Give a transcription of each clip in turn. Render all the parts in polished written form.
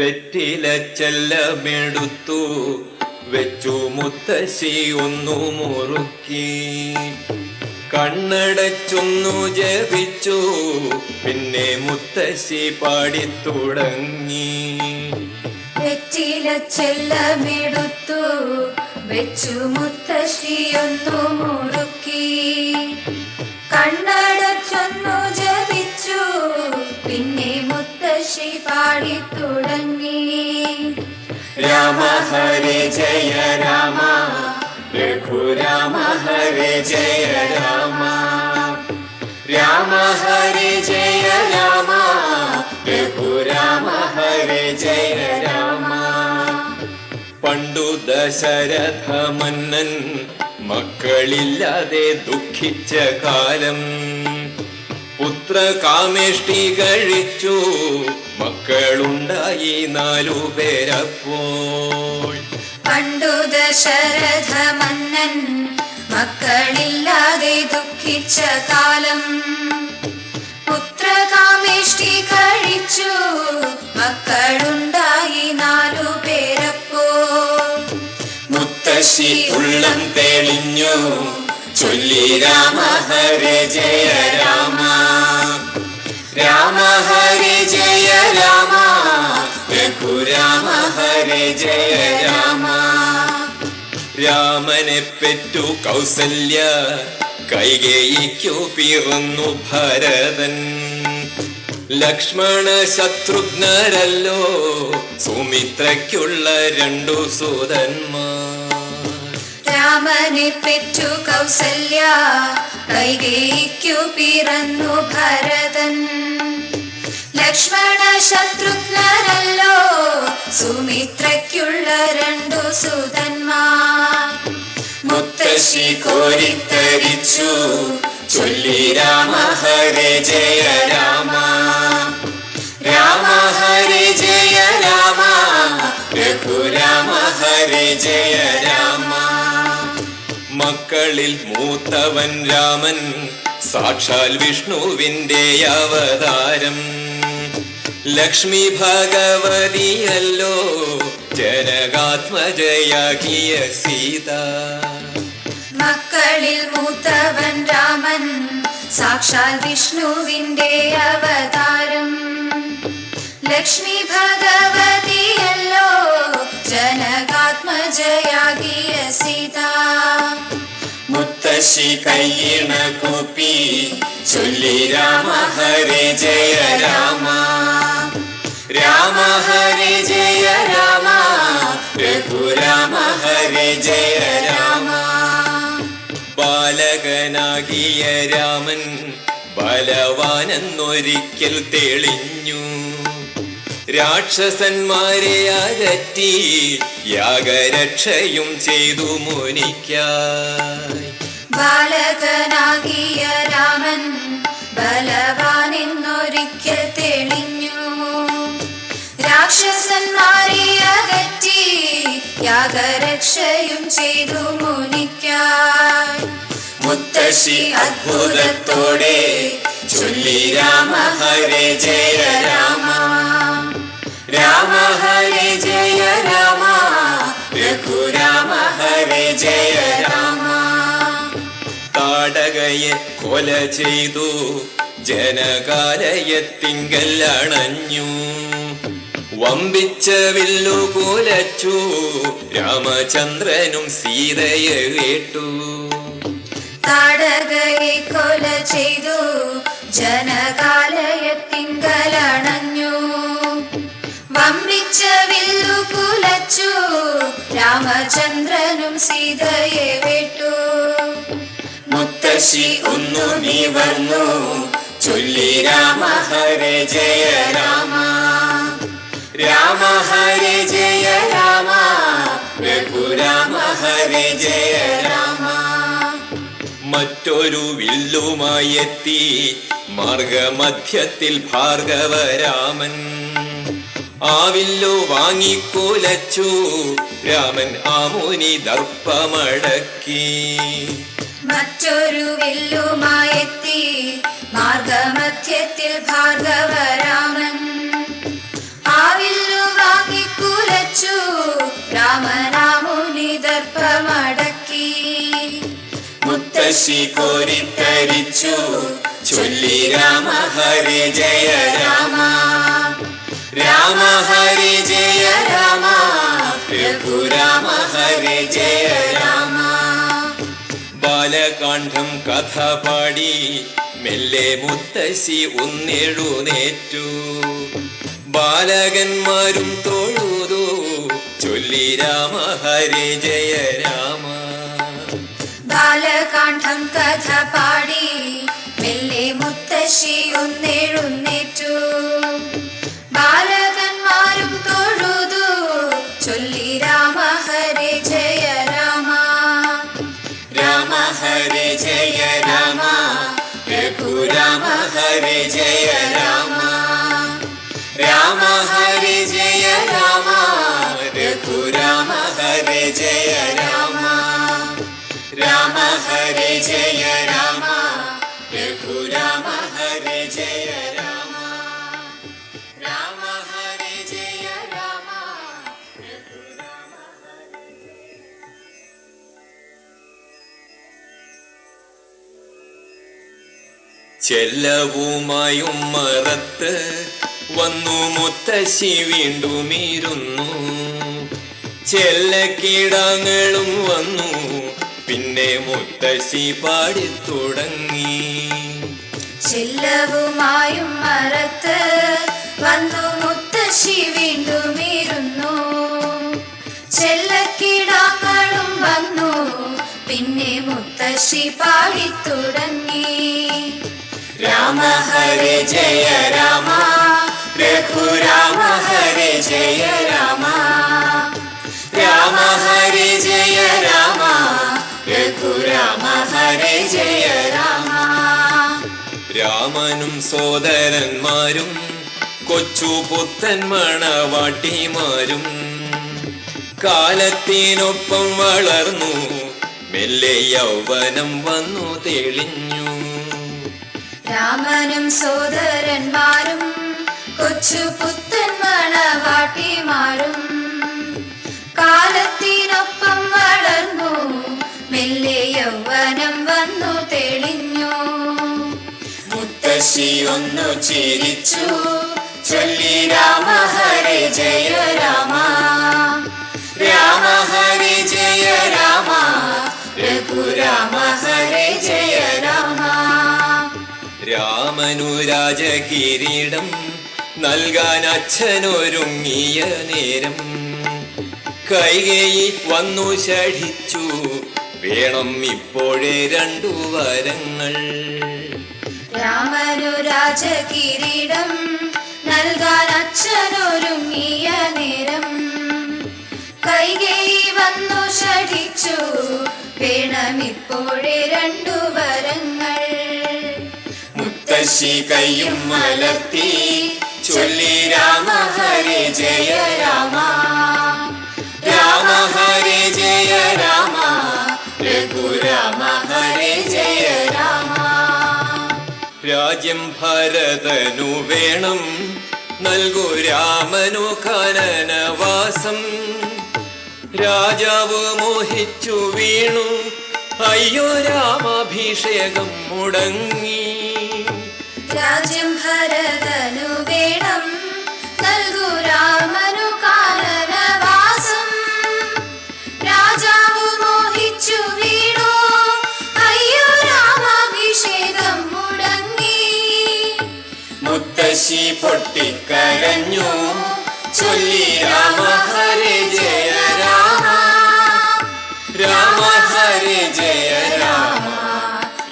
വെറ്റില ചെല്ലമെടുത്തു വെച്ചു മുത്തശ്ശി ഒന്നു മുറുക്കി. കണ്ണടച്ചൊന്നു ജപിച്ചു, പിന്നെ മുത്തശ്ശി പാടിത്തുടങ്ങി. വെറ്റില ചെല്ലമെടുത്തു വെച്ചു മുത്തശ്ശിയൊന്നു മുറുക്കി. കണ്ണടച്ചൊന്നു ജപിച്ചു, പിന്നെ മുത്തശ്ശി പാടിത്തുടങ്ങി. രാമ ഹരേ ജയ രാമ, രഘുരാമ ഹരേ ജയ രാമ. രാമ ഹരേ ജയ രാമ, രഘുരാമ ഹരേ ജയ രാമ. പണ്ടു ദശരഥ മന്നൻ മക്കളില്ലാതെ ദുഃഖിച്ച കാലം. പുത്രകാമേഷ്ടി കഴിച്ചു, മക്കളുണ്ടായി 4 പേരപ്പോൾ. പണ്ടു ദശരഥ മന്നൻ മക്കളില്ലാതെ ദുഃഖിച്ച കാലം. പുത്രകാമേഷ്ടി കഴിച്ചു, മക്കളുണ്ടായി 4 പേരപ്പോൾ. മുത്തശ്ശി ഉള്ളം തെളിഞ്ഞു ചൊല്ലി രാമ ഹരേ ജയ രാമ. രാമ ഹരേ ജയ രാമ, രഘുരാമ ഹരേ ജയ രാമ. രാമനെ പെറ്റു കൗസല്യ, കൈകേയിക്കു പിറന്നു ഭരതൻ. ലക്ഷ്മണ ശത്രുഘ്നരല്ലോ സുമിത്രയ്ക്കുള്ള 2 സൂതന്മാർ. രാമനെ പെറ്റു കൗസല്യ, കൈകേയിക്കു പിറന്നു ഭരതൻ. ലക്ഷ്മണ ശത്രുഘ്നരല്ലോ സുമിത്രയ്ക്കുള്ള 2 സൂതന്മാർ. മുത്തശ്ശി കോരിത്തരിച്ചു ചൊല്ലി രാമ ഹരേ ജയ രാമ. രാമ ഹരേ ജയ രാമ, രഘുരാമ ഹരേ ജയ രാമ. മക്കളിൽ മൂത്തവൻ രാമൻ, സാക്ഷാൽ വിഷ്ണുവിന്റെ അവതാരം. ലക്ഷ്മി ഭഗവതിയല്ലോ ജനകാത്മജയാകിയ സീത. മക്കളിൽ മൂത്തവൻ രാമൻ, സാക്ഷാൽ വിഷ്ണുവിന്റെ അവതാരം. ലക്ഷ്മി ഭഗവതിയല്ലോ ജനകാത്മജയാകിയ സീത. മുത്തശ്ശി കൈയിണ കൂപ്പി ചൊല്ലി രാമ ഹരേ ജയ രാമ. രാമ ഹരേ ജയ രാമ, രഘുരാമ ഹരേ ജയ രാമ. ബാലകനാകിയ രാമൻ ബലവാനെന്നൊരിക്കൽ തെളിഞ്ഞു. രാക്ഷസന്മാരെ അകറ്റി യാഗരക്ഷയും ചെയ്തു മുനിക്കായി. ബാലകനാകിയ രാമൻ ബലവാനെന്നൊരിക്കൽ തെളിഞ്ഞു. രാക്ഷസന്മാരെ അകറ്റി യാഗരക്ഷയും ചെയ്തു മുനിക്കായി. മുത്തശ്ശി അത്ഭുതത്തോടെ ചൊല്ലി രാമ ഹരേ ജയ രാമ. രാമ ഹരേ ജയ രാമ, രഘുരാമ ഹരേ ജയ രാമ. താടകയെ കൊല ചെയ്തു ജനകാലയത്തിങ്കൽ അണഞ്ഞു. വമ്പിച്ച വില്ലു കുലച്ചു രാമചന്ദ്രനും സീതയെ കേട്ടു. താടകയെ കൊല ചെയ്തു ജനകാലയത്തിങ്കൽ അണഞ്ഞു. വമ്പിച്ച വില്ലു കുലച്ചു രാമചന്ദ്രനും സീതയെ വേട്ടു. മുത്തശ്ശി ഒന്നു നിവർന്നു ചൊല്ലി രാമ ഹരേ ജയ രാമ. രാമ ഹരേ ജയ രാമ, രഘുരാമ ഹരേ ജയ രാമ. മറ്റൊരു വില്ലുമായി എത്തി മാർഗമധ്യത്തിൽ ഭാർഗവരാമൻ. ആ വില്ലു വാങ്ങിക്കുലച്ചു രാമൻ ആ മുനി ദർപ്പമടക്കി. മറ്റൊരു വില്ലുമായെത്തി മാർഗമധ്യത്തിൽ ഭാർഗവരാമൻ. ആ വില്ലു മുത്തശ്ശി കോരിത്തരിച്ചു ചൊല്ലി രാമ ഹരി ജയ രാമ രാമ ഹരി ജയ രാമ രഘുരാമ ഹരി ജയ രാമ. ബാലകാന്ഡം കഥ പാടി മെല്ലെ മുത്തശ്ശി ഒന്നെഴുന്നേറ്റു. ബാലകന്മാരും തൊഴുതു ചൊല്ലി രാമ ഹരി ജയ രാമ. ബാലകാന്ഡം കഥ പാടി മെല്ലെ മുത്തശ്ശി ഒന്നെഴുന്നേറ്റു. ബാലകന്മാരും തൊഴുതു ചൊല്ലി രാമ ഹരി ജയ രാമ രാമ ഹരി ജയ രാമ രഘുരാമ ഹരി ജയ രാമ രാമ ഹരി ജയ രാമ രഘുരാമ ഹരി ജയ രാമ രാമ ഹരി ജയ രാമ രഘുരാമ ഹരി ജയ രാമ രാമ ഹരി ജയ രാമ രഘുരാമ ഹരി. ചെല്ലവുമായും മറത്ത് വന്നു മുത്തശ്ശി വീണ്ടും ഇരുന്നു. ചെല്ലക്കിടാങ്ങളും വന്നു പിന്നെ മുത്തശ്ശി പാടിത്തുടങ്ങി. ചെല്ലവുമായും മറത്ത് വന്നു മുത്തശ്ശി വീണ്ടും ഇരുന്നു. ചെല്ലക്കിടാങ്ങളും വന്നു പിന്നെ മുത്തശ്ശി പാടിത്തുടങ്ങി. രാമ ഹരി ജയ രാമ രഘുരാമ ഹരി ജയ രാമ രാമ ഹരി ജയ രാമ രഘുരാമ ഹരി ജയ രാമ. രാമനും സോദരന്മാരും കൊച്ചു പുത്തൻ മണവാട്ടിമാരും കാലത്തിനൊപ്പം വളർന്നു മെല്ലെ യൗവനം വന്നു തെളിഞ്ഞു. രാമനും സോദരന്മാരും കൊച്ചു പുത്തൻ മണവാട്ടിമാരും കാലത്തിനൊപ്പം വളർന്നു മെല്ലെ യൗവനം വന്നു തെളിഞ്ഞു. മുത്തശ്ശി ഒന്നു ചിരിച്ചു ചൊല്ലി രാമ ഹരി ജയ രാമ രാമ ഹരി ജയ രാമ രഘുരാമ ഹരി ജയ രാമ. രാമനു രാജകിരീടം നൽകാൻ അച്ഛനൊരുങ്ങിയ നേരം കൈകേയി വന്നു ശഠിച്ചു വേണം ഇപ്പോഴേ 2 വരങ്ങൾ. രാമനു രാജകിരീടം നൽകാൻ അച്ഛനൊരുങ്ങിയ നേരം കൈകേയി വന്നു ശഠിച്ചു വേണമിപ്പോഴേ 2 വരങ്ങൾ. മുത്തശ്ശി കയ്യും മലർത്തി ചൊല്ലി രാമ ഹരി ജയ രാമ രാമ ഹരി ജയ രാമ രഘുരാമ ഹരി ജയ രാമ. രാജ്യം ഭരതനു വേണം നൽകു രാമനു കാനനവാസം. രാജാവ് മോഹിച്ചു വീണു അയ്യോ രാമാഭിഷേകം മുടങ്ങി. രാജ്യം ഭരതനു വേണം നൽകു രാമനു കാനനവാസം. രാജാവ് മോഹിച്ചു വീണു അയ്യോ രാമാഭിഷേകം മുടങ്ങി. മുത്തശ്ശി പൊട്ടിക്കരഞ്ഞു ചൊല്ലി രാമ ഹരി ജയ രാമ രാമ ഹരി ജയ രാമ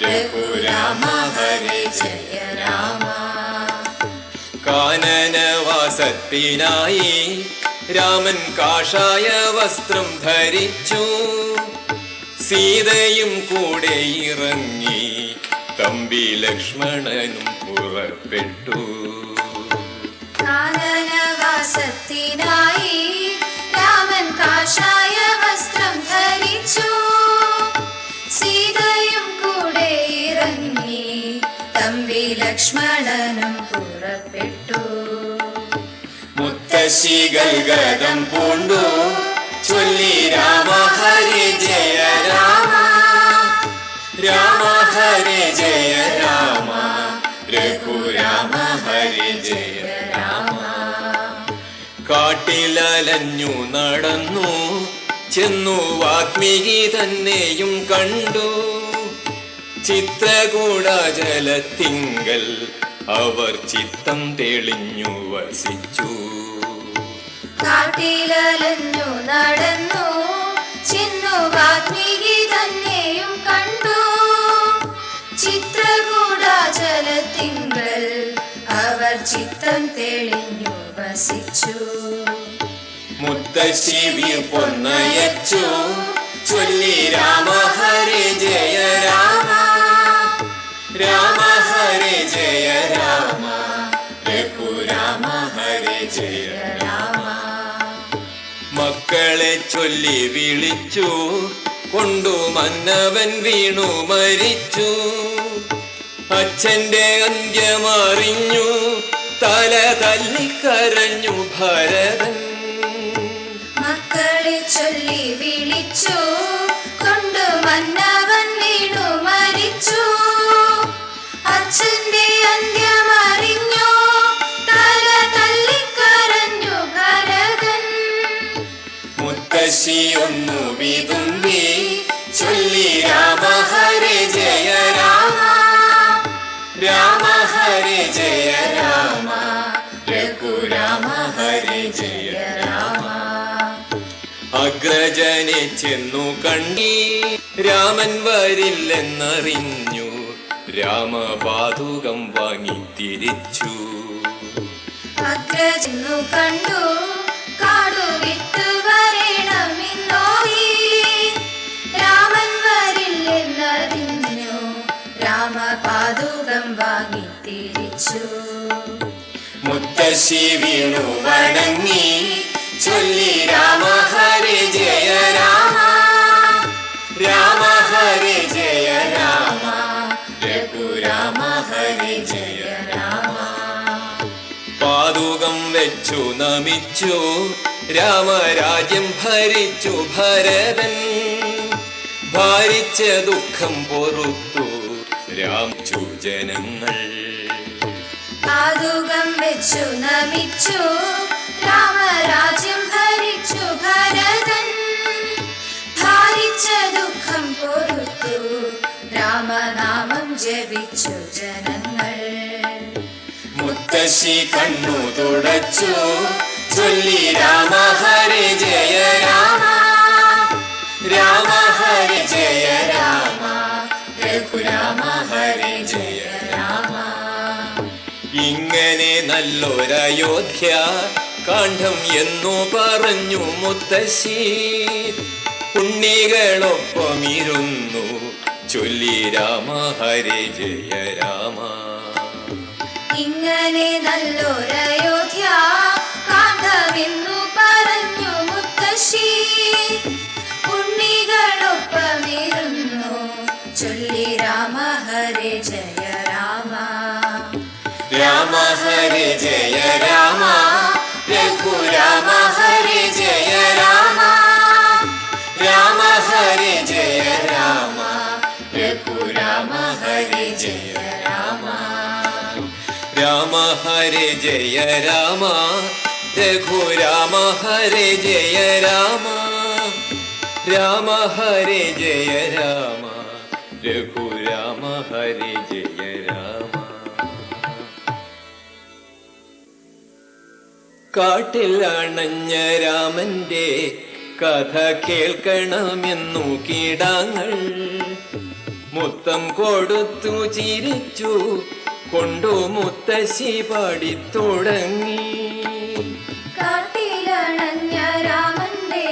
രഘുരാമ ഹരി ജയ രാമ. കാനനവാസത്തിനായി രാമൻ കാഷായ വസ്ത്രം ധരിച്ചു. സീതയും കൂടെ ഇറങ്ങി തമ്പി ലക്ഷ്മണനും പുറപ്പെട്ടു. കാനനവാസത്തിനായി രാമൻ കാഷായ വസ്ത്രം ധരിച്ചു. സീതയും കൂടെ ഇറങ്ങി തമ്പി ലക്ഷ്മണനും പുറപ്പെട്ടു. മുത്തശ്ശി ഗൽഗദം പൂണ്ടു ചൊല്ലി രാമ ഹരി ജയ രാമ രാമ ഹരേ ജയ രാമ രഘുരാമ ഹരേ ജയ രാമ. കാട്ടിലലഞ്ഞു നടന്നു ചെന്നു വാത്മീകി തന്നെയും കണ്ടു. ചിത്രകൂടാചലത്തിങ്കൽ അവർ ചിത്തം തെളിഞ്ഞു വസിച്ചു. കാട്ടിലലഞ്ഞു നടന്നു ചെന്നു വാത്മീകി തന്നെയും കണ്ടു. ചിത്രകൂടാചലത്തിങ്കൽ അവർ ചിത്തം തെളിഞ്ഞു വസിച്ചു. മുത്തശ്ശി പൊന്നയച്ചു ചൊല്ലി രാമ ഹരേ ജയ രാമ രാമ ഹരേ ജയ രാമ രഘുരാമ ഹരേ ജയ രാമ. മക്കളെ ചൊല്ലി വിളിച്ചു കൊണ്ടു മന്നവൻ വീണു മരിച്ചു. അച്ഛന്റെ അന്ത്യമറിഞ്ഞു തല തല്ലിക്കരഞ്ഞു ഭരതൻ. മക്കളെ ചൊല്ലി വിളിച്ചു കൊണ്ടു മന്നവൻ വീണു മരിച്ചു. അച്ഛന്റെ അന്ത്യമറിഞ്ഞു തല തല്ലിക്കരഞ്ഞു ഭരതൻ. മുത്തശ്ശി ഒന്നു വിതുമ്പി ചൊല്ലി രാമ ഹരേ ജയ രാമ രാമ ഹരേ ജയ രാമ രഘുരാമ ഹരേ ജയ രാമ. അഗ്രജനെ ചെന്നു കണ്ടി രാമൻ വരില്ലെന്നറിഞ്ഞു. രാമപാതുകം വാങ്ങി തിരിച്ചു. അഗ്രജനു കണ്ടു കാടു വിട്ടു വരണമെന്നോയി. രാമൻ വരില്ലെന്നറിഞ്ഞു രാമപാതുകം വാങ്ങി തിരിച്ചു. മുത്തശ്ശി വീണു വണങ്ങി ചൊല്ലി രാമ ഹരേ ജയ രാമ രാമ ഹരേ ജയ രാമ രഘുരാമ ഹരേ ജയ രാമ. പാതുകം വെച്ചു നമിച്ചു രാമരാജ്യം ഭരിച്ചു ഭരതൻ. ഭാരിച്ച ദുഃഖം പൊറുത്തു രാമിച്ചു ജനങ്ങൾ. പാതുകം വെച്ചു നമിച്ചു രാമരാജ്യം ഭരിച്ചു ഭരതൻ. ഭാരിച്ച ദുഃഖം പൊറുത്തു രാമനാമം ജപിച്ചു ജനങ്ങൾ. മുത്തശ്ശി കണ്ണു തുടച്ചു ചൊല്ലി രാമ ഹരേ ജയ രാമ രാമ ഹരേ ജയ രാമ രഘുരാമ ഹരേ ജയ രാമ. ഇങ്ങനെ നല്ലൊരയോധ്യ കാണ്ഡം എന്നു പറഞ്ഞു മുത്തശ്ശി. ഉണ്ണികളൊപ്പമിരുന്നു ചൊല്ലി രാമ ഹരേ ജയ രാമ. ഇങ്ങനെ നല്ലൊരയോധ്യ കാണ്ഡമെന്നു പറഞ്ഞു മുത്തശ്ശി. ഉണ്ണികളൊപ്പമിരുന്നു ചൊല്ലി രാമ ഹരേ ജയ രാമ രാമ ഹരേ ജയ രാമ രഘുരാമ ഹരേ ജയ രാമ രാമ ഹരേ ജയ രാമ രഘുരാമ ഹരേ ജയ രാമ. രാമ ഹരേ ജയ രാമ രഘുരാമ ഹരേ ജയ രാമ രാമ ഹരേ ജയ രാമ രഘുരാമ ഹരേ ജയ രാമ. കാട്ടിൽ അണഞ്ഞ രാമന്റെ കഥ കേൾക്കണമെന്നു കീടാങ്ങൾ. മുത്തം കൊടുത്തു ചിരിച്ചു കൊണ്ടു മുത്തശ്ശി പാടിത്തുടങ്ങി. കാട്ടിലണഞ്ഞ രാമന്റെ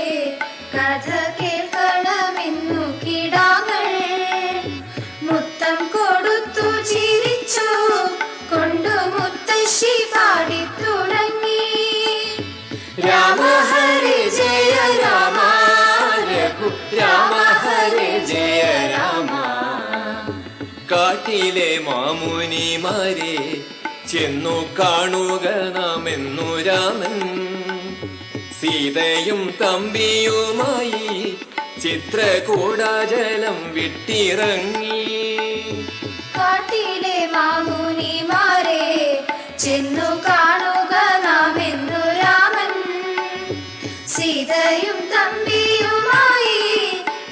കഥ കേൾക്കണമെന്നു കിടാങ്ങൾ. മുത്തം കൊടുത്തു ചിരിച്ചു കൊണ്ടു മുത്തശ്ശി പാടിത്തുടങ്ങി. രാമ ഹരേ ജയ രാമ രഘു രാമ ഹരേ ജയ രാമ. കാട്ടിലെ മാമുനിമാരെ ചെന്നു കാണുക നാമെന്നു രാമൻ. സീതയും തമ്പിയുമായി ചിത്രകൂടാചലം വിട്ടിറങ്ങി. കാട്ടിലെ മാമുനിമാരെ ചെന്നു കാണുക നാം എന്നു രാമൻ. സീതയും തമ്പിയുമായി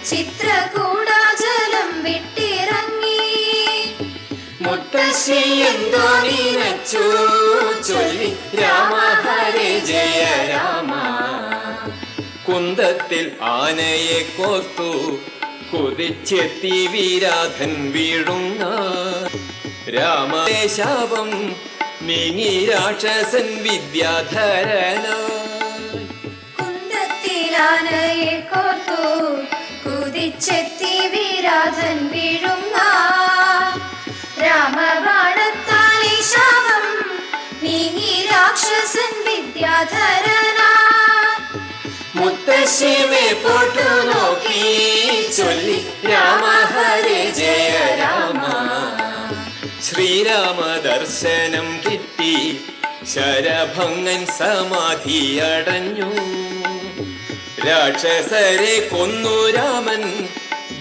ചിത്രകൂടാചലം വിട്ടിറങ്ങി. മുത്തശ്ശി എന്തോ നിനച്ചു ചൊല്ലി രാമ ഹരേ ജയ രാമ. കുന്തത്തിൽ ആനയെ കോർത്തു കുതിച്ചെത്തി വീരാധൻ വീഴുന്ന. രാമശാപം നീങ്ങി രാക്ഷസൻ വിദ്യാധരനായി. കുന്തത്തിൽ ആനയെ കോർത്തു കുതിച്ചെത്തി വീരാധൻ വീഴുന്ന. രാമബാണത്താലെ ശാപം നീങ്ങി രാക്ഷസൻ വിദ്യാധരനാ. മുത്തശ്ശിമേ പോട്ടു നോക്കി ചൊല്ലി രാമ ഹരേ ജയ രാമ. ശ്രീരാമ ദർശനം കിട്ടി ശരഭംഗൻ സമാധിയടഞ്ഞു. രാക്ഷസരെ കൊന്നു രാമൻ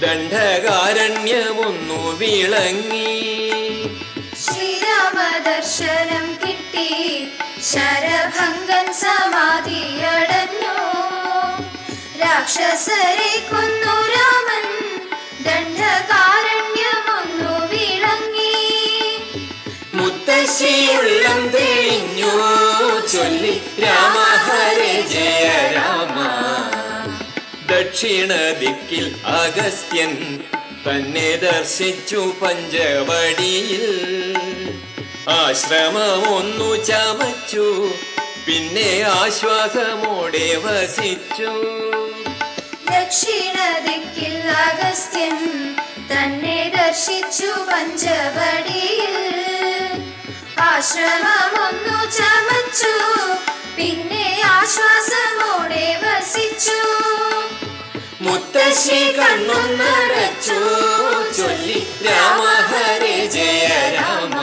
ദണ്ഡകാരണ്യമൊന്നു വിളങ്ങി. ശ്രീരാമ ദർശനം കിട്ടി ശരഭംഗൻ സമാധിയടഞ്ഞു. രാക്ഷസരെ കൊന്നു രാമൻ ദണ്ഡകാരണ്യമൊന്നു വിളങ്ങി. മുത്തശ്ശി ഉള്ളം തെളിഞ്ഞു ചൊല്ലി രാമ ഹരേ ജയ രാമ. ദക്ഷിണ ദിക്കിൽ അഗസ്ത്യൻ തന്നെ ദർശിച്ചു പഞ്ചവടിയിൽ. ആശ്രമമൊന്നു ചമച്ചു പിന്നെ ആശ്വാസമോടെ വസിച്ചു. ദക്ഷിണ ദിക്കിൽ അഗസ്ത്യൻ തന്നെ ദർശിച്ചു പഞ്ചവടിയിൽ. ആശ്രമമൊന്നു ചമച്ചു പിന്നെ ആശ്വാസമോടെ വസിച്ചു. മുത്തശ്ശി കണ്ണും നടച്ചു ചൊല്ലി രാമ ഹരേ ജയ രാമ.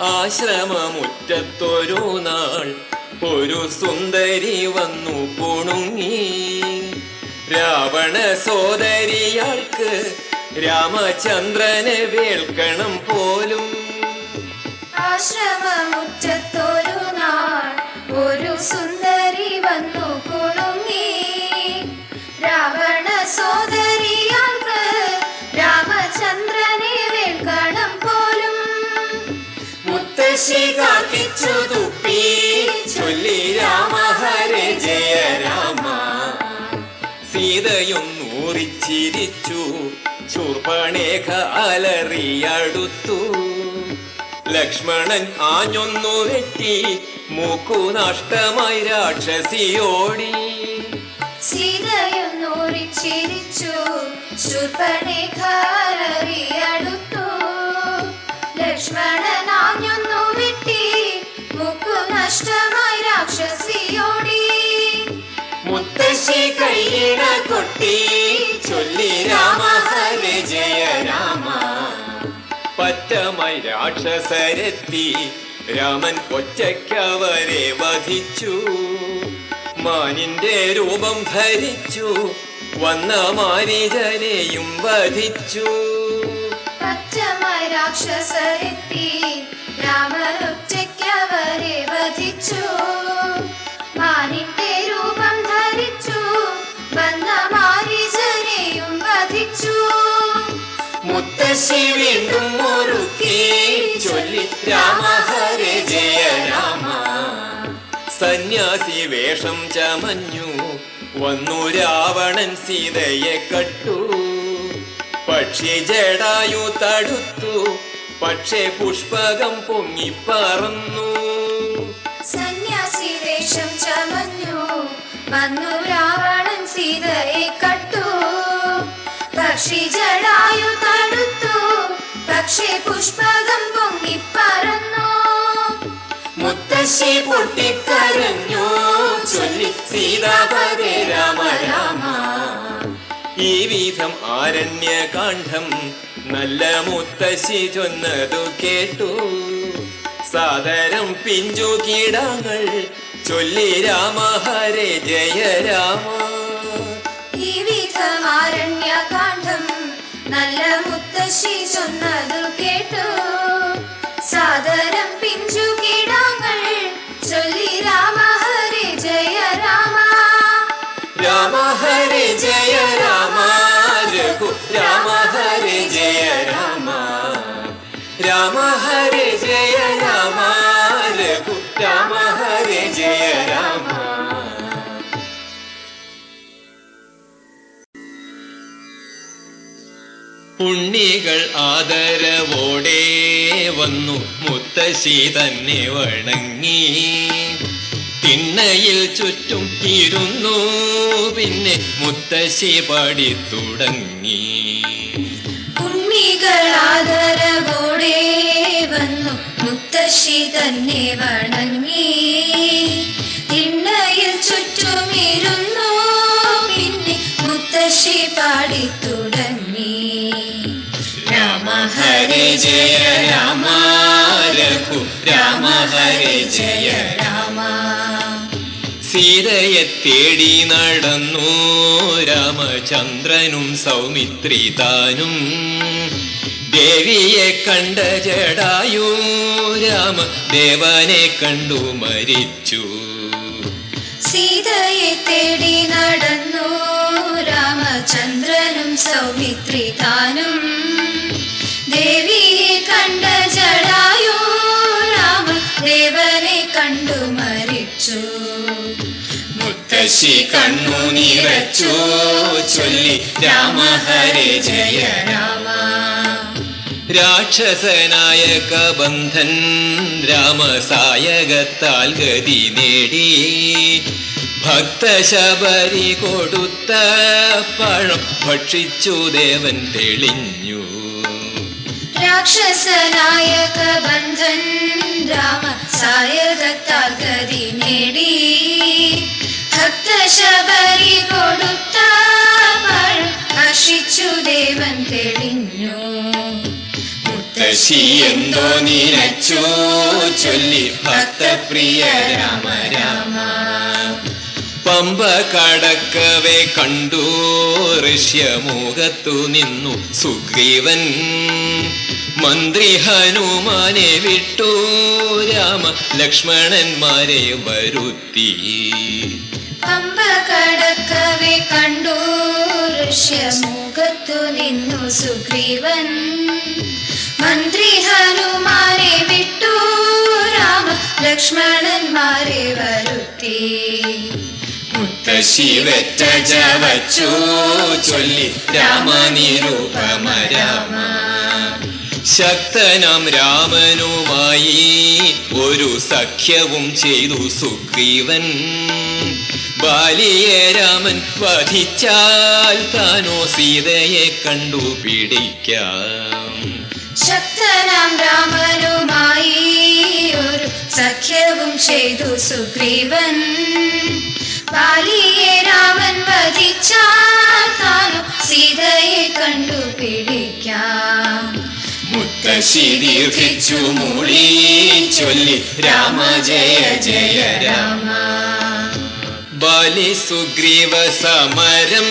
ആശ്രമമുറ്റത്തൊരു നാൾ ഒരു സുന്ദരി വന്നു കുണുങ്ങി. രാവണ സോദരിയാൾക്ക് രാമചന്ദ്രനെ വേൾക്കണം പോലും. ആശ്രമമുറ്റത്തൊരു നാൾ ഒരു സുന്ദരി വന്നു കുണുങ്ങി. രാവണ സോദരിയാൾക്ക് രാമചന്ദ്രനെ വേൾക്കണം പോലും. മുത്തശ്ശി കാക്കിച്ചു തുപ്പി ചൊല്ലി രാമ ഹരേ ജയ രാമ. സീതയൊന്നൂറിച്ചിരിച്ചു ശൂർപ്പണേഖ അലറിയടുത്തു. ലക്ഷ്മണൻ ആഞ്ഞൊന്നു വെട്ടി മൂക്കു നഷ്ടമായി രാക്ഷസിയോടി. സീതയൊന്നൂറിച്ചിരിച്ചു ശൂർപ്പണേഖ അലറിയടുത്തു. ലക്ഷ്മണൻ ആഞ്ഞൊന്നു വെട്ടി മൂക്കു നഷ്ടമായി രാക്ഷസിയോടി. മുത്തശ്ശി കയ്യിണ കൊട്ടി ചൊല്ലി രാമ ഹരേ ജയ രാമ. പറ്റമായി രാക്ഷസരെത്തി രാമൻ ഒറ്റയ്ക്കവരെ വധിച്ചു. മാനിന്റെ രൂപം ധരിച്ചു വന്ന മാരീചനെയും വധിച്ചു. പച്ചമായി രാക്ഷസരെത്തി രാമനൊറ്റയ്ക്കവരെ വധിച്ചു. മാനിന്റെ രൂപം ധരിച്ചു വന്ന മാരീചനെയും വധിച്ചു. മുത്തശ്ശി വീണ്ടും മുറുക്കി ചൊല്ലി രാമ ഹരേ ജയ രാമ. സന്യാസി വേഷം ചമഞ്ഞു വന്നു രാവണൻ സീതയെ കട്ടു. പക്ഷി ജടായു തടുത്തു പക്ഷേ പുഷ്പകം പൊങ്ങിപ്പറന്നു. സന്യാസി വേഷം ചമഞ്ഞു വന്നു രാവണൻ സീതയെ കട്ടു. പക്ഷി ജടായു തടുത്തു പക്ഷേ പുഷ്പകം പൊങ്ങിപ്പറന്നു. മുത്തശ്ശി പൊട്ടിക്കരഞ്ഞു ചൊല്ലി സീതാപതേ രാമ രാമ. ഈ വിധം ആരണ്യകാന്ഡം നല്ല മുത്തശ്ശി ചൊന്നതു കേട്ടു. സാദരം പിഞ്ചു കീടാങ്ങൾ ചൊല്ലി രാമ ഹരേ ജയ രാമ. ഈ രാമ ഹരേ ജയ രാമ രഘു രാമ ഹരേ ജയ രാമ. ഉണ്ണികൾ ആദരവോടെ വന്നു മുത്തശ്ശി തന്നെ വണങ്ങി. തിണ്ണയിൽ ചുറ്റും ഇരുന്നു പിന്നെ മുത്തശ്ശി പാടിത്തുടങ്ങി. ഉണ്ണികൾ ആദരവോടെ വന്നു മുത്തശ്ശി തന്നെ വണങ്ങി. തിണ്ണയിൽ ചുറ്റും ഇരുന്നു പിന്നെ മുത്തശ്ശി പാടിത്തുടങ്ങി. രാമ ഹരേ ജയ രാമ രഘു രാമ ഹരേ ജയ രാമ. സീതയെ തേടി നടന്നു രാമചന്ദ്രനും സൗമിത്രി താനും. ദേവിയെ കണ്ട ജടായു രാമദേവനെ കണ്ടു മരിച്ചു. സീതയെ തേടി നടന്നു രാമചന്ദ്രനും സൗമിത്രി താനും. ദേവിയെ കണ്ട ജടായു രാമദേവനെ കണ്ടു മരിച്ചു. മുത്തശ്ശി കണ്ണു നിറച്ചു ചൊല്ലി രാമ ഹരേ ജയ രാമ. രാക്ഷസനായ കബന്ധൻ രാമസായകത്താൽ ഗതി നേടി. ഭക്തശബരി കൊടുത്ത പഴം ഭക്ഷിച്ചു ദേവൻ തെളിഞ്ഞു. രാക്ഷസനായ കബന്ധൻ രാമസായകത്താൽ ഗതി നേടി. ഭക്തശബരി കൊടുത്ത പഴം ഭക്ഷിച്ചു ദേവൻ തെളിഞ്ഞു. മുത്തശ്ശി എന്തോ നിനച്ചു ചൊല്ലി ഭക്തപ്രിയ രാമ രാമ. പമ്പ കടക്കവേ കണ്ടു ഋഷ്യമൂകത്തു നിന്നു സുഗ്രീവൻ. മന്ത്രി ഹനുമാനെ വിട്ടു രാമ ലക്ഷ്മണന്മാരെ വരുത്തി. പമ്പ കടക്കവേ കണ്ടു ഋഷ്യമൂകത്തു നിന്നു സുഗ്രീവൻ. മന്ത്രി ഹനുമാനെ വിട്ടു രാമ ലക്ഷ്മണന്മാരെ വരുത്തി. മുത്തശ്ശി വെറ്റ ജവച്ചു ചൊല്ലി രാമ നിരൂപമ രാമ. ശക്തനാം രാമനുമായി ഒരു സഖ്യവും ചെയ്തു സുഗ്രീവൻ. ബാലിയെ രാമൻ വധിച്ചാൽ താനോ സീതയെ കണ്ടുപിടിക്കാം. ശക്തനാം രാമനുമായി ഒരു സഖ്യവും ചെയ്തു സുഗ്രീവൻ. ബാലിയെ രാമൻ വധിച്ചാൽ താനോ സീതയെ കണ്ടുപിടിക്കാം. മുത്തശ്ശി ദീർഘിച്ചു മൂളി ചൊല്ലി രാമ ജയ ജയ രാമ. ബാലി സുഗ്രീവ സമരം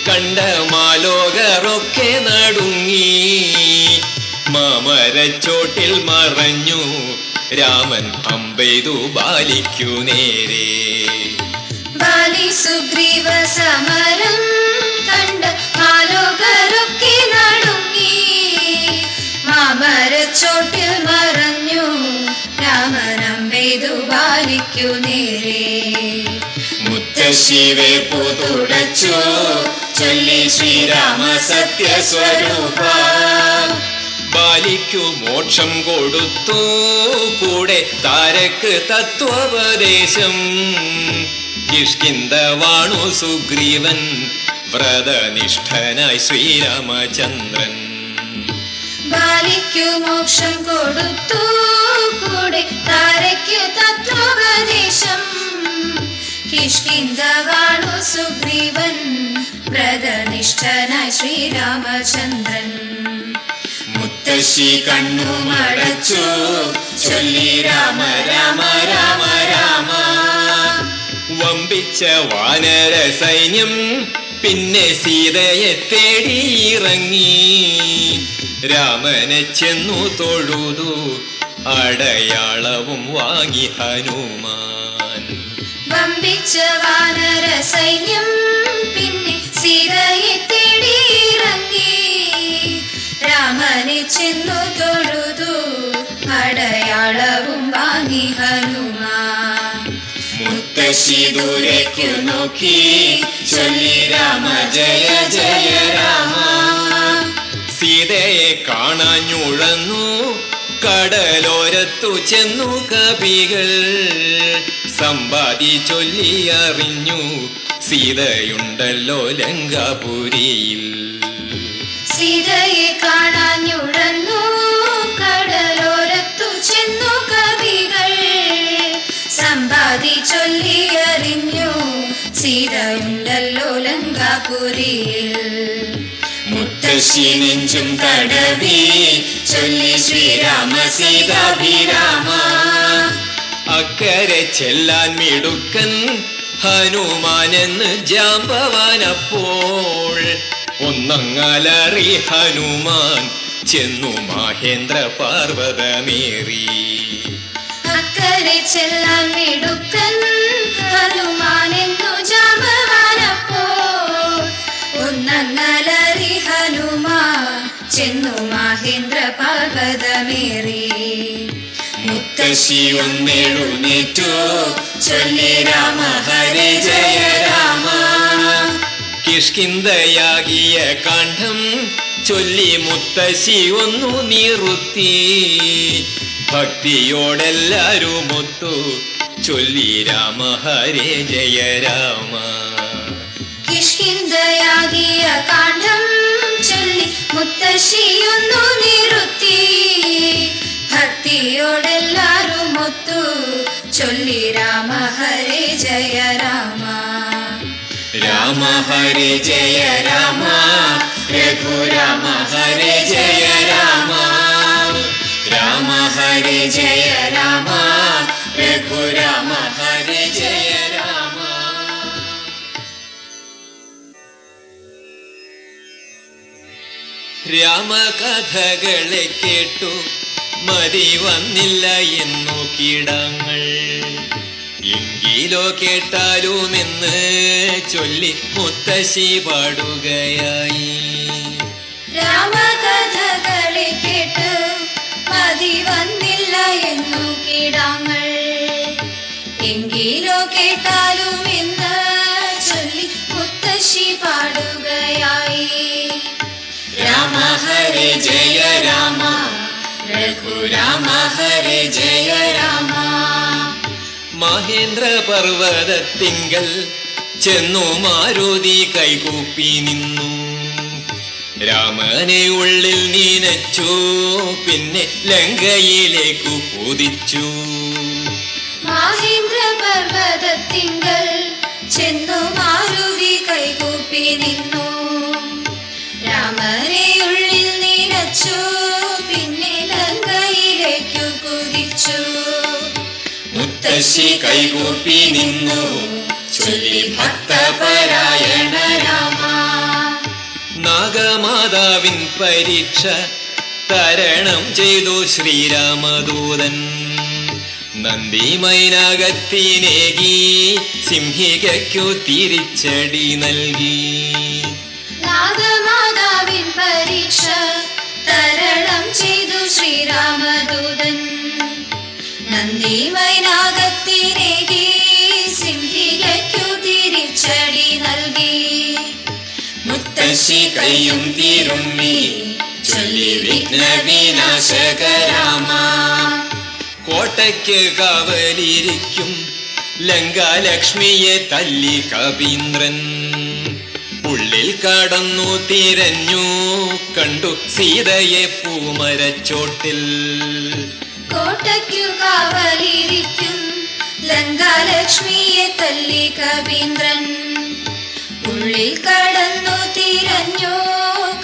കണ്ട മാലോകരൊക്കെ നടുങ്ങി. മാമരച്ചോട്ടിൽ മറഞ്ഞു രാമൻ അമ്പെയ്തു ബാലിക്കു നേരെ. ബാലി സുഗ്രീവ സമരം കണ്ട മാലോകരൊക്കെ നടുങ്ങി. മാമരച്ചോട്ടിൽ മറഞ്ഞു രാമൻ അമ്പെയ്തു ബാലിക്കു നേരെ. മുത്തശ്ശി വേപ്പു തുടച്ചു ചൊല്ലി ശ്രീരാമ സത്യസ്വരൂപ. ബാലിക്കു മോക്ഷം കൊടുത്തു കൂടെ താരക്ക് തത്വോപദേശം. കിഷ്കിന്ധ വാണു സുഗ്രീവൻ വ്രതനിഷ്ഠനായി ശ്രീരാമചന്ദ്രൻ. ബാലിക്കു മോക്ഷം കൊടുത്തു കൂടെ താരയ്ക്കു തത്വോപദേശം. കിഷ്കിന്ധ വാണു സുഗ്രീവൻ വ്രതനിഷ്ഠനായി ശ്രീരാമചന്ദ്രൻ. മുത്തശ്ശി കണ്ണു മടച്ചു ചൊല്ലി രാമ രാമ രാമ രാമ. വമ്പിച്ച വാനര സൈന്യം പിന്നെ സീതയെ തേടിയിറങ്ങി. രാമനെ ചെന്നു തൊഴുതു അടയാളവും വാങ്ങി ഹനുമാൻ. വമ്പിച്ച വാനര സൈന്യം പിന്നെ സീതയെ തേടിയിറങ്ങി. രാമ രാമനെ ചെന്നു തൊഴുതു അടയാളവും വാങ്ങി ഹനുമാൻ. മുത്തശ്ശി ദൂരേക്കു നോക്കി ചൊല്ലി രാമ ജയ ജയ രാമ. സീതയെ കാണാഞ്ഞുഴന്നു കടലോരത്തു ചെന്നു കവികൾ. സമ്പാദി ചൊല്ലി അറിഞ്ഞു സീതയുണ്ടല്ലോ ലങ്കാപുരിയിൽ. സീതയെ കാണാഞ്ഞുഴന്നു കടലോരത്തു ചെന്നു കവികൾ. സമ്പാദി ചൊല്ലി അറിഞ്ഞു സീതയുണ്ടല്ലോ ലങ്കാപുരിയിൽ. മുത്തശ്ശി നെഞ്ചും തടവി ചൊല്ലി ശ്രീരാമ സീതാഭിരാമ. അക്കരെ ചെല്ലാൻ മിടുക്കൻ ഹനുമാനെന്ന് ജാമ്പവാനപ്പോൾ ഒന്നങ്ങലറി ഹനുമാൻ ചെന്നു മഹേന്ദ്ര പർവ്വതമേറി. അക്കരെ ചെല്ലാൻ മിടുക്കൻ ഹനുമാനെന്നു ജാമ്പവാനപ്പോൾ ഒന്നങ്ങലറി ഹനുമാൻ ചെന്നു മഹേന്ദ്ര പർവ്വതമേറി. മുത്തശ്ശി ഒന്നെഴുന്നേറ്റു ചൊല്ലി രാമ ഹരേ ജയ രാമ. കിഷ്കിന്ധയാകിയ കാണ്ഡം ചൊല്ലി മുത്തശ്ശി ഒന്നു നിറുത്തി. ഭക്തിയോടെല്ലാരുമൊത്തു ചൊല്ലി രാമ ഹരേ ജയ രാമ. കിഷ്കിന്ധയാകിയ കാണ്ഡം ചൊല്ലി മുത്തശ്ശിയൊന്നു നിറുത്തി. ഭക്തിയോടെല്ലാരും ഒത്തു ചൊല്ലി രാമ ഹരേ ജയ രാമ. രാമ ഹരേ ജയ രാമ രഘുരാമ ഹരേ ജയ രാമ. രാമ ഹരേ ജയ രാമ രഘുരാമ ഹരേ ജയ രാമ. രാമകഥകളെ കേട്ടു മതി വന്നില്ല എന്നു കീടങ്ങൾ. എങ്കിലോ കേട്ടാലുമെന്ന് ചൊല്ലി മുത്തശ്ശി പാടുകയായി. രാമകഥകളെ കേട്ട് മതി വന്നില്ല എന്നു കീടാങ്ങൾ. എങ്കിലോ കേട്ടാലും എന്ന് ചൊല്ലി മുത്തശ്ശി പാടുകയായി. രാമ ഹരേ ജയ രാമ രഘുരാമ ഹരേ ജയ രാമ. മഹേന്ദ്ര പർവ്വതത്തിങ്കൽ ചെന്നു മാരുതി കൈകൂപ്പി നിന്നു. രാമനെ ഉള്ളിൽ നനച്ചു പിന്നെ ലങ്കയിലേക്കു കുതിച്ചു. മഹേന്ദ്ര പർവ്വതത്തിങ്കൽ ചെന്നു മാരുതി കൈകൂപ്പി നിന്നു. രാമനെ ഉള്ളിൽ നനച്ചു പിന്നെ ലങ്കയിലേക്കു കുതിച്ചു. മുത്തശ്ശി കൈകൂപ്പി നിന്നു ചൊല്ലി ഭക്തപരായണ രാമ. നാഗമാതാവിൻ പരീക്ഷ തരണം ചെയ്തു ശ്രീരാമദൂതൻ. നന്ദിമൈനാകത്തിനേകി സിംഹികയ്ക്കു തിരിച്ചടി നൽകി. നാഗമാതാവിൻ പരീക്ഷ തരണം ചെയ്തു ശ്രീരാമദൂതൻ. നന്ദിമൈനാകത്തിനേകി സിംഹികയ്ക്കു തിരിച്ചടി നൽകി. മുത്തശ്ശി കൈയും തിരുമ്മി ചൊല്ലി വിഘ്നവിനാശക രാമ. കോട്ടയ്ക്ക് കാവലിരിക്കും ലങ്കാലക്ഷ്മിയെ തല്ലി കവീന്ദ്രൻ. ഉള്ളിൽ കടന്നു തിരഞ്ഞു കണ്ടു സീതയെ പൂമരച്ചോട്ടിൽ. കോട്ടയ്ക്കു കാവലിരിക്കും ലങ്കാലക്ഷ്മിയെ തല്ലി കവീന്ദ്രൻ. ഉള്ളിൽ കടന്നു തിരഞ്ഞു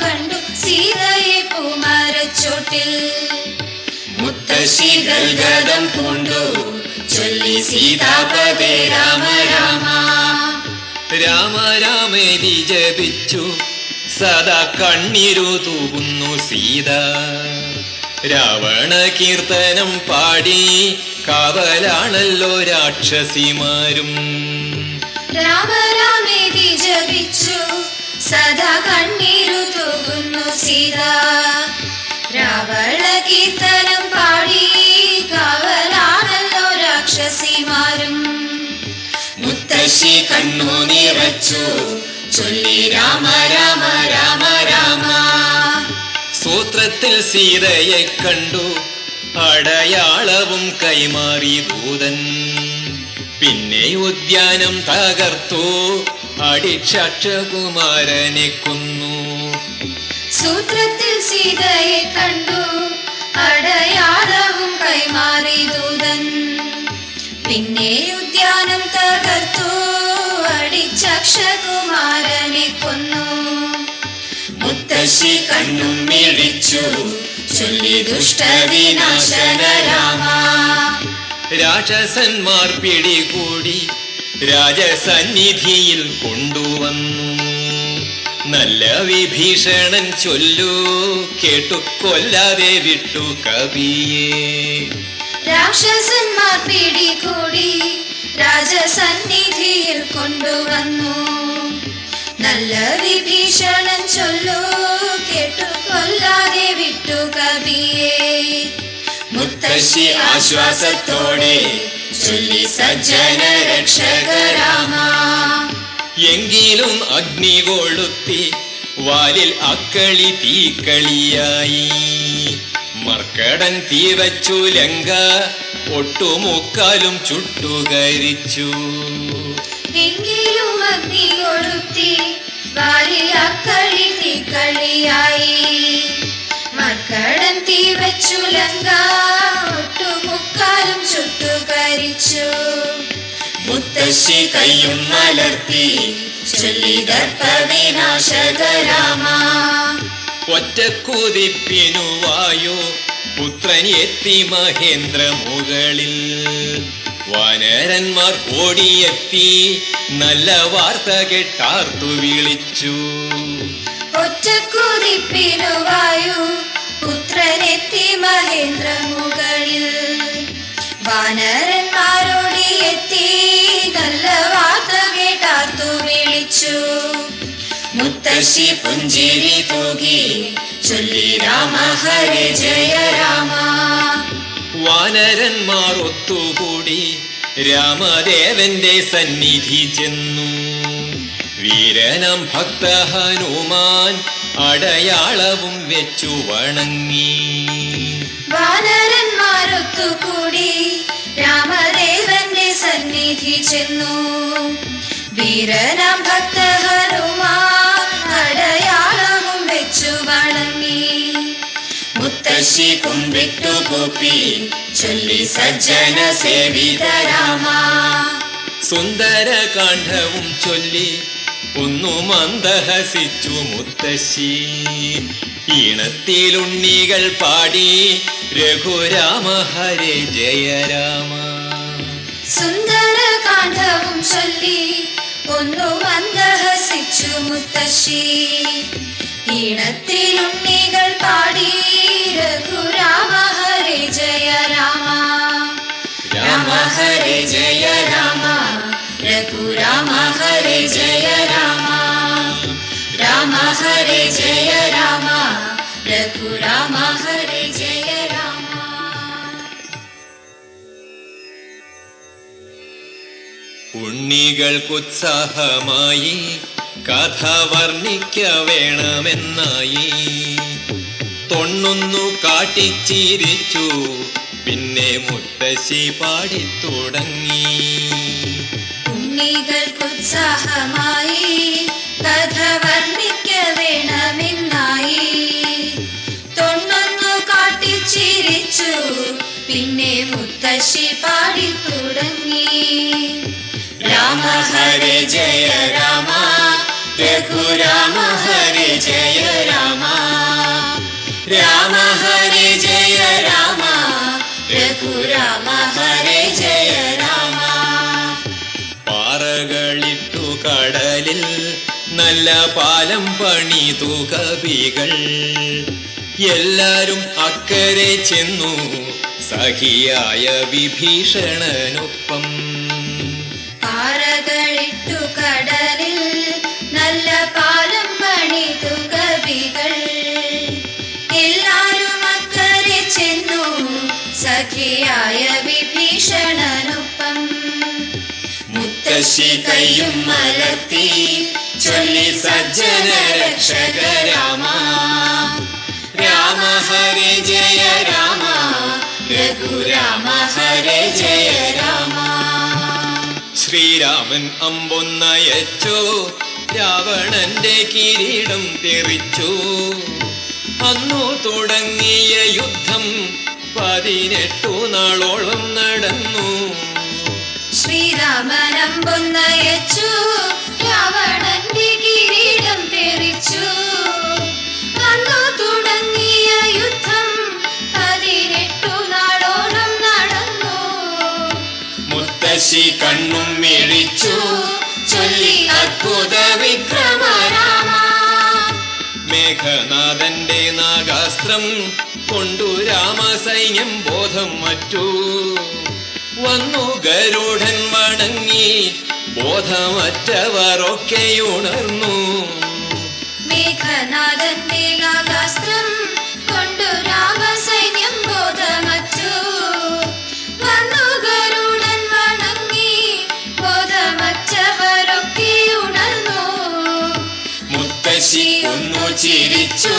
കണ്ടു സീതയെ പൂമരച്ചോട്ടിൽ. മുത്തശ്ശി ഗൽഗദം പൂണ്ടു ചൊല്ലി സീതാപദേ രാമ രാമ. രാമ രാമേരി ജപിച്ചു സദാ കണ്ണീരു തൂകുന്നു സീത. രാവണ കീർത്തനം പാടി കാവലാണല്ലോ രാക്ഷസിമാരും. രാമ രാമേതി ജപിച്ചു സദാ കണ്ണീരു തൂകുന്നു സീത. കീർത്തനം പാടി കാവലാണല്ലോ രാക്ഷസിമാരും. മുത്തശ്ശി കണ്ണു നിറച്ചു ചൊല്ലി രാമ രാമ രാമ രാമ. സൂത്രത്തിൽ സീതയെ കണ്ടു അടയാളവും കൈമാറി ദൂതൻ. പിന്നെ ഉദ്യാനം തകർത്തു അടിക്ഷകുമാരനെ കൊന്നു. സൂത്രത്തിൽ സീതയെ കണ്ടു അടയാളവും കൈമാറി ദൂതൻ. പിന്നെ ഉദ്യാനം തകർത്തു അടിച്ചക്ഷകുമാരനെ കൊന്നു. മുത്തശ്ശി കണ്ണും മിഴിച്ചു ചൊല്ലി ദുഷ്ടവിനാശന രാമ. രാക്ഷസന്മാർ പിടികൂടി രാജസന്നിധിയിൽ കൊണ്ടുവന്നു. നല്ല വിഭീഷണൻ ചൊല്ലു കേട്ടു കൊല്ലാതെ വിട്ടു കവിയെ. രാക്ഷസന്മാർ പിടികൂടി രാജസന്നിധിയിൽ കൊണ്ടുവന്നു. നല്ല വിഭീഷണൻ ചൊല്ലു കേട്ടു കൊല്ലാതെ വിട്ടു കവിയെ. മുത്തശ്ശി ആശ്വാസത്തോടെ ചൊല്ലി സജ്ജന രക്ഷക രാമ. എങ്കിലും അഗ്നി കൊളുത്തി വാലിൽ അക്കളി തീക്കളിയായി. മർക്കടൻ തീവച്ചു ലങ്ക ഒട്ടുമുക്കാലും ചുട്ടുകരിച്ചു. എങ്കിലും അഗ്നി കൊളുത്തി വാലിൽ അക്കളി തീക്കളിയായി. മർക്കടൻ തീവച്ചു ലങ്ക ഒട്ടുമുക്കാലും ചുട്ടുകരിച്ചു. മുത്തശ്ശി കയ്യും മലർത്തി ചൊല്ലി ദർപ്പവിനാശക രാമ. ഒറ്റക്കുതിപ്പിനു വായു പുത്രൻ എത്തി മഹേന്ദ്ര മുകളിൽ. വാനരന്മാർ ഓടിയെത്തി നല്ല വാർത്ത കേട്ടാർത്തു വിളിച്ചു. ഒറ്റക്കുതിപ്പിനു വായു പുത്രനെത്തി മഹേന്ദ്ര മുകളിൽ. വാനരന്മാരോടിയെത്തി നല്ല വാർത്ത കേട്ടാർത്തു വിളിച്ചു. മുത്തശ്ശി പുഞ്ചിരി തൂകി ചൊല്ലി രാമ ഹരേ ജയ രാമ. വാനരന്മാർ ഒത്തുകൂടി രാമദേവന്റെ സന്നിധി ചെന്നു. വീരനം ഭക്ത ഹനുമാൻ അടയാളവും വെച്ചു വണങ്ങി. വാനരന്മാരൊത്തുകൂടി രാമദേവന്റെ സന്നിധി ചെന്നു. വീരനാം ഭക്ത ഹനുമാൻ അടയാളവും വെച്ചു വണങ്ങി. മുത്തശ്ശി കുമ്പിട്ടു കൂപ്പി ചൊല്ലി സജ്ജന സേവിത രാമ. സുന്ദര കാണ്ഡവും ചൊല്ലി ഒന്നു മന്ദഹസിച്ചു മുത്തശ്ശി. ഈണത്തിലുണ്ണികൾ പാടി രഘുരാമ ഹരേ ജയ രാമ. സുന്ദര കാണ്ഡവും ചൊല്ലി ഒന്നു മന്ദഹസിച്ചു മുത്തശ്ശി. ഈണത്തിലുണ്ണികൾ പാടി രഘുരാമ ഹരേ ജയ രാമ. രാമ ഹരേ ജയ രാമ. രഘുരാമ ഹരേ ജയ രാമ. രാമ ഹരേ ജയ രാമ. രഘുരാമ ഹരേ ജയ രാമ. ഉണ്ണികൾക്കുത്സാഹമായി കഥ വർണ്ണിക്ക വേണമെന്നായി. തൊണ്ണൊന്നു കാട്ടിച്ചിരിച്ചു പിന്നെ മുത്തശ്ശി പാടിത്തുടങ്ങി. ഉണ്ണികൾക്കുത്സാഹമായി കഥ വർണ്ണിക്ക വേണമെന്നായി. തൊണ്ണൊന്നു കാട്ടിച്ചിരിച്ചു പിന്നെ മുത്തശ്ശി പാടിത്തുടങ്ങി. രാമ ഹരേ ജയ രാമ. രഘുരാമ ഹരേ ജയ രാമ. രാമ ഹരേ ജയ രാമ. രഘുരാമ ഹരേ ജയ രാമ. പാറകളിട്ടു കടലിൽ നല്ല പാലം പണിതു കവികൾ. എല്ലാരും അക്കരെ ചെന്നു സഖിയായ വിഭീഷണനൊപ്പം. പാറകളിട്ടു കടലിൽ നല്ല പാലം പണിതു കവികൾ. എല്ലാരും അക്കരെ കയ്യും മലർത്തി ചൊല്ലി സജ്ജന രക്ഷക രാമ രാമ ഹരേ ജയ രാമ രഘുരാമ ഹരേ ജയ രാമ. ശ്രീരാമൻ അമ്പൊന്നയച്ചു രാവണന്റെ കിരീടം തെറിച്ചു. അന്നു തുടങ്ങിയ യുദ്ധം 18 നാളോളം നടന്നു. ശ്രീരാമനമ്പൊന്നയച്ചു രാവണന്റെ കിരീടം തെറിച്ചു. അന്നു തുടങ്ങിയ യുദ്ധം 18 നാളോളം നടന്നു. മുത്തശ്ശി കണ്ണും മിഴിച്ചു ചൊല്ലി അദ്ഭുത വിക്രമ രാമ. മേഘനാഥന്റെ നാഗാസ്ത്രം കൊണ്ടു രാമസൈന്യം ബോധം മറ്റു. വന്നു ഗരുഡൻ വണങ്ങി ബോധമറ്റവരൊക്കെ ഉണർന്നു. മേഘനാഥന്റെ നാഗാസ്ത്രം കൊണ്ടു രാമസൈന്യം ബോധമറ്റു. വന്നു ഗരുഡൻ വണങ്ങി ബോധമറ്റവരൊക്കെ ഉണർന്നു. മുത്തശ്ശി ഒന്നു ചിരിച്ചു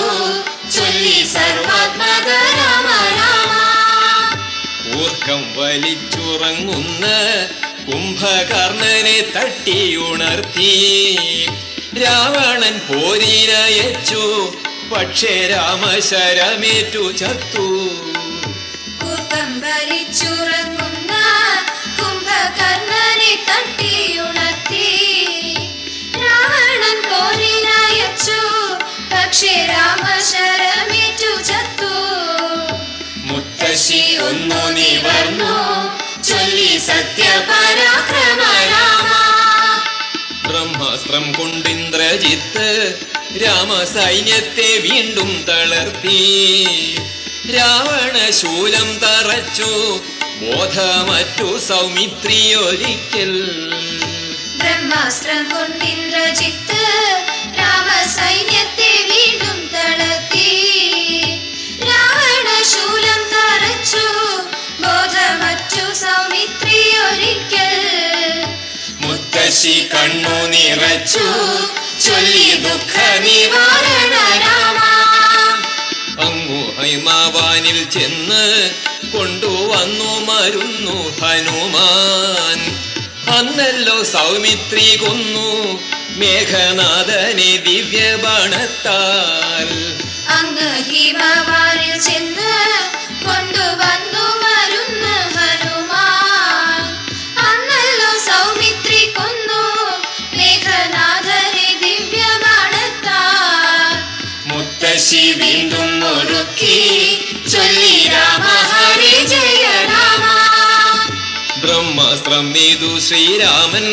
ചൊല്ലി സർവാത്മക രാമ രാമ. ഊർക്കം വലിച്ചുറങ്ങുന്ന കുംഭകർണനെ തട്ടിയുണർത്തി. രാവണൻ പോരിനയച്ചു പക്ഷേ രാമശരമേറ്റു ചത്തു. ഊർക്കം വലിച്ചുറങ്ങുന്ന കുംഭകർണനെ തട്ടിയുണർത്തി. രാവണൻ പോരിനയച്ചു പക്ഷേ രാമശരമേറ്റു ചത്തു. മുത്തശ്ശി ഒന്നു നിവർന്നു ചൊല്ലി സത്യപരാക്രമ രാമ. ബ്രഹ്മാസ്ത്രം കൊണ്ടിന്ദ്രജിത്ത് രാമസൈന്യത്തെ വീണ്ടും തളർത്തി. രാവണ ശൂലം തറച്ചു ബോധമറ്റു സൗമിത്രിയൊരിക്കൽ. ബ്രഹ്മാസ്ത്രം കൊണ്ടിന്ദ്രജിത്ത് രാമസൈന്യത്തെ വീണ്ടും തളർത്തി. രാവണ ശൂലം തറച്ചു ബോധമറ്റു സൗമിത്രിയൊരിക്കൽ. മുത്തശ്ശി കണ്ണു നിറച്ചു ചൊല്ലി ദുഃഖ നിവാരണ രാമ. അങ്ങു ഹൈമാവാനിൽ ചെന്ന് കൊണ്ടുവന്നു മരുന്നു ഹനുമാൻ. അന്നല്ലോ സൗമിത്രി കൊന്നു മേഘനാഥനെ ദിവ്യബാണത്താൽ. അങ്ങ് ഹിമവാനിൽ ചെന്ന് കൊണ്ടുവന്നു മരുന്ന് ഹനുമാൻ. അന്നല്ലോ സൗമിത്രി കൊന്നു മേഘനാഥനെ ദിവ്യബാണത്താൽ. മുത്തശ്ശി വീണ്ടും ഒരുക്കി ചൊല്ലി രാമ ഹരേ ജയ രാമ. ബ്രഹ്മാസ്ത്രം നെയ്തു ശ്രീരാമൻ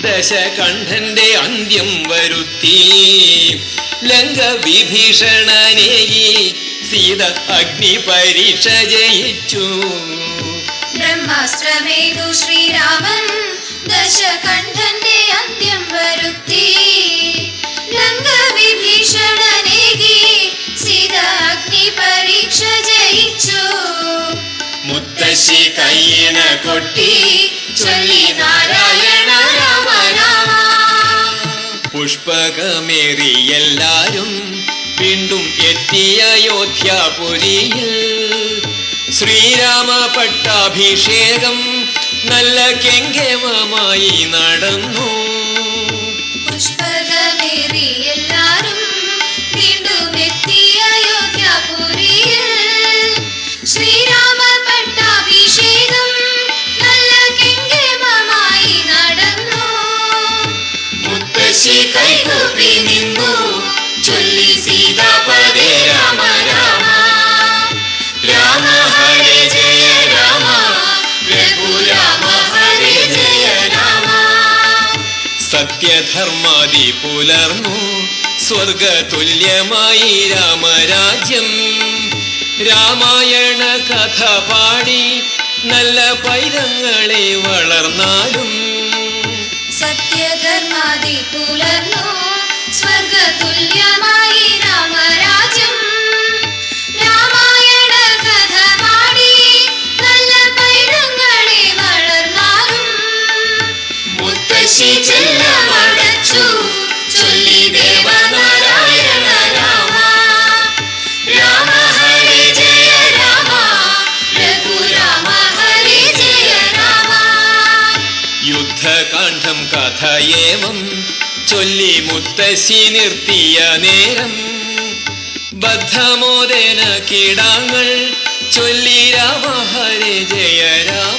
ദശകണ്ഠന്റെ അന്ത്യം വരുത്തി. ലങ്ക വിഭീഷണനെയി സീത അഗ്നി പരീക്ഷ ജയിച്ചു. ബ്രഹ്മാസ്ത്രമേതു ശ്രീരാമൻ ദശകണ്ഠന്റെ അന്ത്യം വരുത്തി. ലങ്ക വിഭീഷണനേകി സീത അഗ്നി പരീക്ഷ ജയിച്ചു. മുത്തശ്ശി കയ്യിന കൊട്ടി ചൊല്ലി നാരായണ രാമ രാമ. പുഷ്പകമേറി എല്ലാരും വീണ്ടും എത്തിയ അയോധ്യാപുരിയിൽ. ശ്രീരാമ പട്ടാഭിഷേകം നല്ല കെങ്കേമമായി നടന്നു. പുഷ്പകമേറി എല്ലാരും വീണ്ടും എത്തിയ അയോധ്യാപുരിയിൽ. ശ്രീരാമ പട്ടാഭിഷേകം നല്ല കെങ്കേമമായി നടന്നു. മുത്തശ്ശി കൈകൂപ്പി നിന്നു ചൊല്ലി സീതാപദേ രാമ രാമ. രാമ ഹരേ ജയ രാമ രഘുരാമ ഹരേ ജയ രാമ. സത്യധർമാദി പുലർന്നു സ്വർഗതുല്യമായി രാമരാജ്യം. രാമായണ കഥ പാടി നല്ല പൈതങ്ങളെ വളർന്നാലും. സത്യധർമാദി പുലർന്നു സ്വർഗതുല്യമായി രാമരാജ്യം. രാമായണ കഥ പാടി നല്ല പൈതങ്ങളെ വളർന്നാലും. മുത്തശ്ശി ചൊല്ലി മുത്തശ്ശി നിർത്തിയ നേരം ബദ്ധമോദന കീടാങ്ങൾ ചൊല്ലി രാമ ഹരേ ജയ രാമ